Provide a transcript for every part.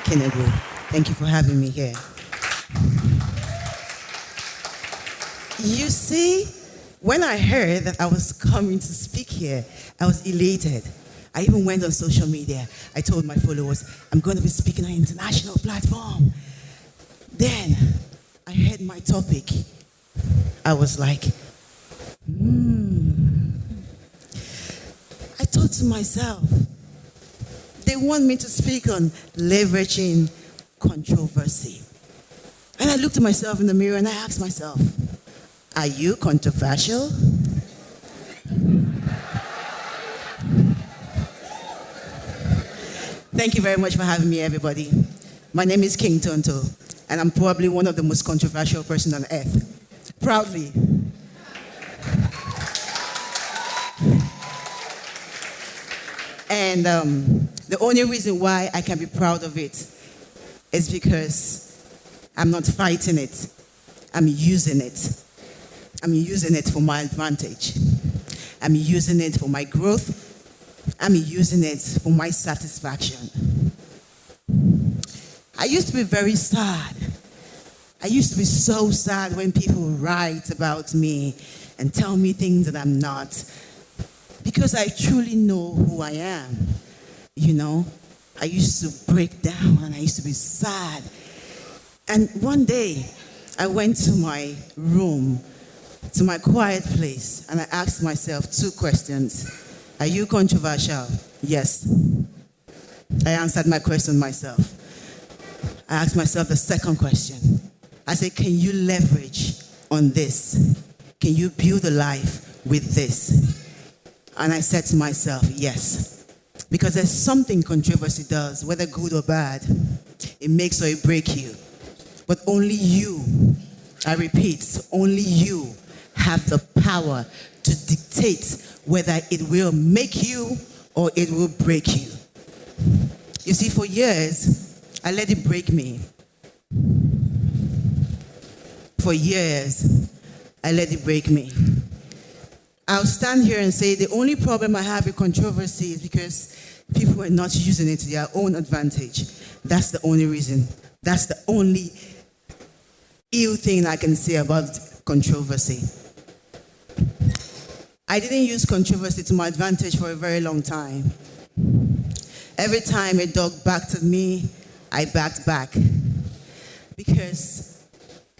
TEDxIkenegbu. Thank you for having me here. You see, when I heard that I was coming to speak here, I was elated. I even went on social media. I told my followers, I'm going to be speaking on an international platform. Then I heard my topic. I was like, I thought to myself, they want me to speak on leveraging controversy. And I looked at myself in the mirror and I asked myself, are you controversial? Thank you very much for having me, everybody. My name is King Tonto, and I'm probably one of the most controversial persons on earth. Proudly. And the only reason why I can be proud of it is because I'm not fighting it. I'm using it. I'm using it for my advantage. I'm using it for my growth. I'm using it for my satisfaction. I used to be very sad. I used to be so sad when people write about me and tell me things that I'm not, because I truly know who I am. You know, I used to break down and I used to be sad. And one day, I went to my room, to my quiet place, and I asked myself 2 questions. Are you controversial? Yes. I answered my question myself. I asked myself the second question. I said, can you leverage on this? Can you build a life with this? And I said to myself, yes. Because there's something controversy does, whether good or bad. It makes or it breaks you. But only you, I repeat, only you have the power to dictate whether it will make you or it will break you. You see, for years, I let it break me. For years, I let it break me. I'll stand here and say the only problem I have with controversy is because people are not using it to their own advantage. That's the only reason. That's the only ill thing I can say about controversy. I didn't use controversy to my advantage for a very long time. Every time a dog backed at me, I backed back. Because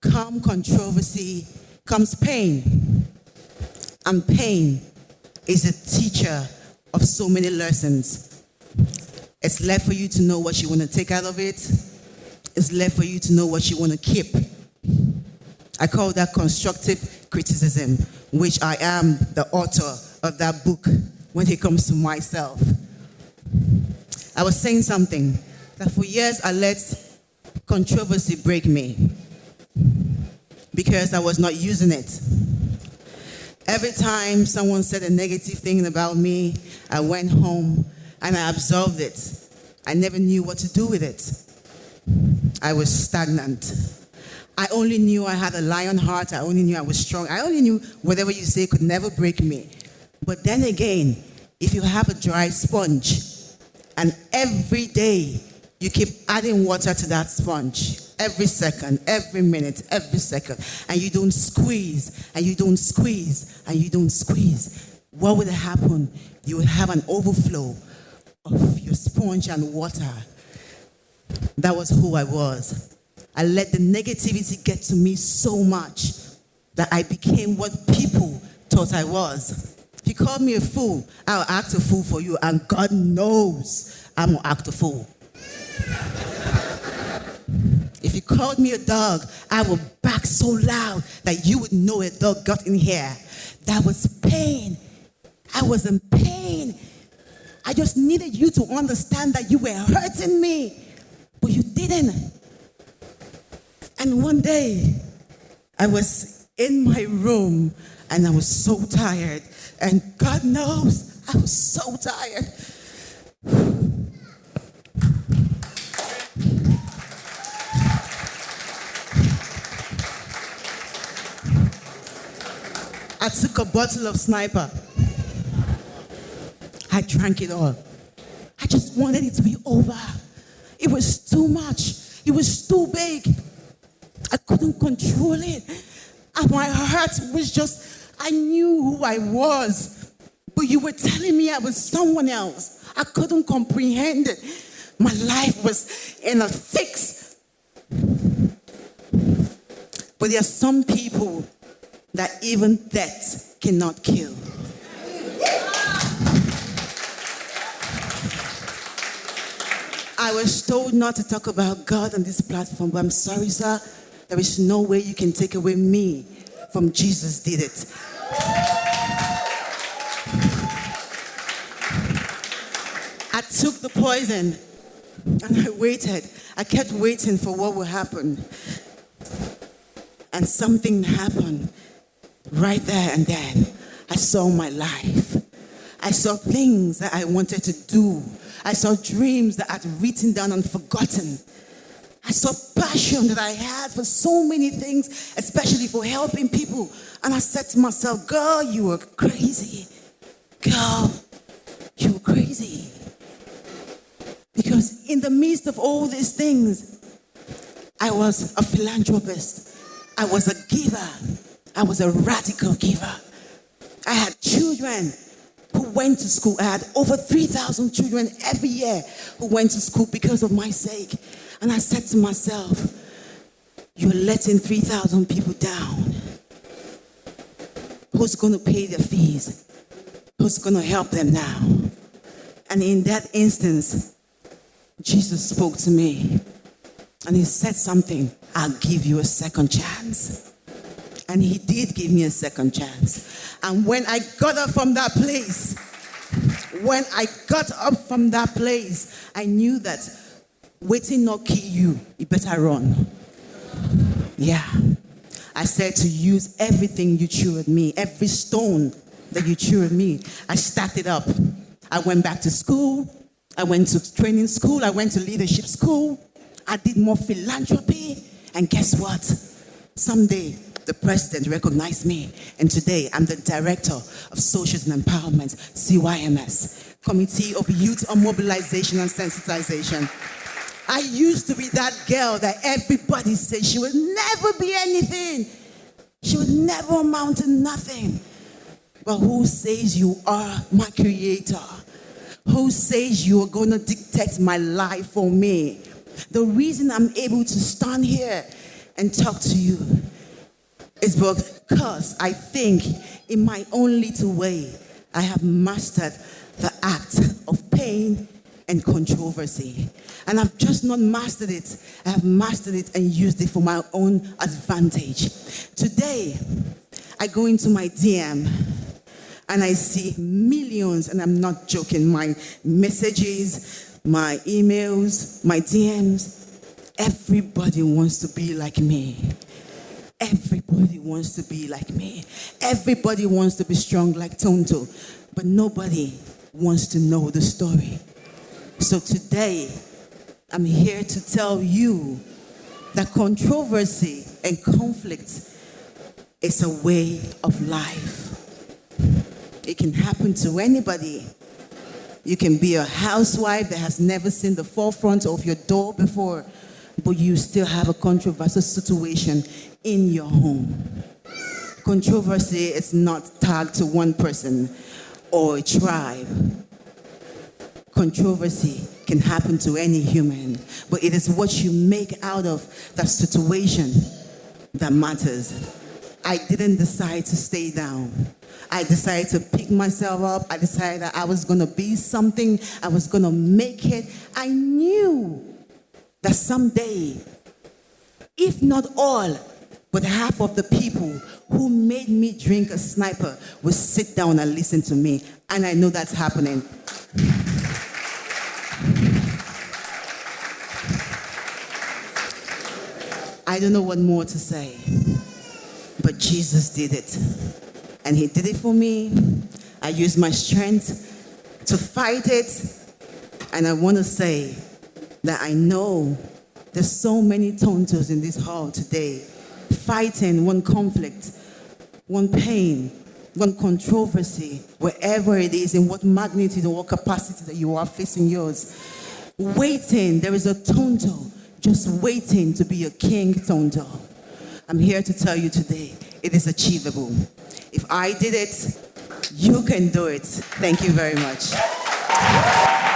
come controversy comes pain. And pain is a teacher of so many lessons. It's left for you to know what you want to take out of it. It's left for you to know what you want to keep. I call that constructive criticism, which I am the author of that book when it comes to myself. I was saying something, that for years I let controversy break me because I was not using it. Every time someone said a negative thing about me, I went home and I absorbed it. I never knew what to do with it. I was stagnant. I only knew I had a lion heart. I only knew I was strong. I only knew whatever you say could never break me. But then again, if you have a dry sponge and every day you keep adding water to that sponge, every second, every minute, every second, and you don't squeeze, and you don't squeeze, and you don't squeeze, what would happen? You would have an overflow of your sponge and water. That was who I was. I let the negativity get to me so much that I became what people thought I was. If you call me a fool, I'll act a fool for you, and God knows I'm gonna act a fool. If you called me a dog, I would bark so loud that you would know a dog got in here. That was pain. I was in pain. I just needed you to understand that you were hurting me, but you didn't. And one day, I was in my room and I was so tired. And God knows, I was so tired. I took a bottle of Sniper. I drank it all. I just wanted it to be over. It was too much. It was too big. I couldn't control it. And my heart was just, I knew who I was. But you were telling me I was someone else. I couldn't comprehend it. My life was in a fix. But there are some people that even death cannot kill. I was told not to talk about God on this platform, but I'm sorry, sir. There is no way you can take away me from Jesus did it. I took the poison and I waited. I kept waiting for what would happen. And something happened right there and then. I saw my life. I saw things that I wanted to do. I saw dreams that I'd written down and forgotten. I saw passion that I had for so many things, especially for helping people. And I said to myself, girl, you were crazy. Girl, you were crazy. Because in the midst of all these things, I was a philanthropist. I was a giver. I was a radical giver. I had children who went to school. I had over 3,000 children every year who went to school because of my sake. And I said to myself, you're letting 3,000 people down. Who's going to pay their fees? Who's going to help them now? And in that instance, Jesus spoke to me. And he said something, I'll give you a second chance. And he did give me a second chance. And when I got up from that place, I knew that waiting not kill you, you better run. Yeah. I said to use everything you threw at me, every stone that you threw at me. I stacked it up. I went back to school. I went to training school. I went to leadership school. I did more philanthropy. And guess what? Someday, the president recognized me. And today, I'm the director of Socials and Empowerment, CYMS, Committee of Youth on Mobilization and Sensitization. I used to be that girl that everybody said she would never be anything. She would never amount to nothing. But who says you are my creator? Who says you are going to dictate my life for me? The reason I'm able to stand here and talk to you is because I think in my own little way, I have mastered the act of pain and controversy. And I've just not mastered it. I have mastered it and used it for my own advantage. Today, I go into my DM and I see millions, and I'm not joking, my messages, my emails, my DMs. Everybody wants to be like me. Everybody wants to be like me. Everybody wants to be strong like Tonto. But nobody wants to know the story. So today, I'm here to tell you that controversy and conflict is a way of life. It can happen to anybody. You can be a housewife that has never seen the forefront of your door before, but you still have a controversial situation in your home. Controversy is not tagged to one person or a tribe. Controversy can happen to any human, but it is what you make out of that situation that matters. I didn't decide to stay down. I decided to pick myself up. I decided that I was going to be something. I was going to make it. I knew that someday, if not all, but half of the people who made me drink a sniper will sit down and listen to me. And I know that's happening. I don't know what more to say, but Jesus did it. And he did it for me. I used my strength to fight it. And I want to say that I know there's so many Tontos in this hall today fighting one conflict, one pain, one controversy, wherever it is, in what magnitude or what capacity that you are facing yours. waiting. There is a Tonto just waiting to be a king Tonto. I'm here to tell you today, it is achievable. If I did it, you can do it. Thank you very much.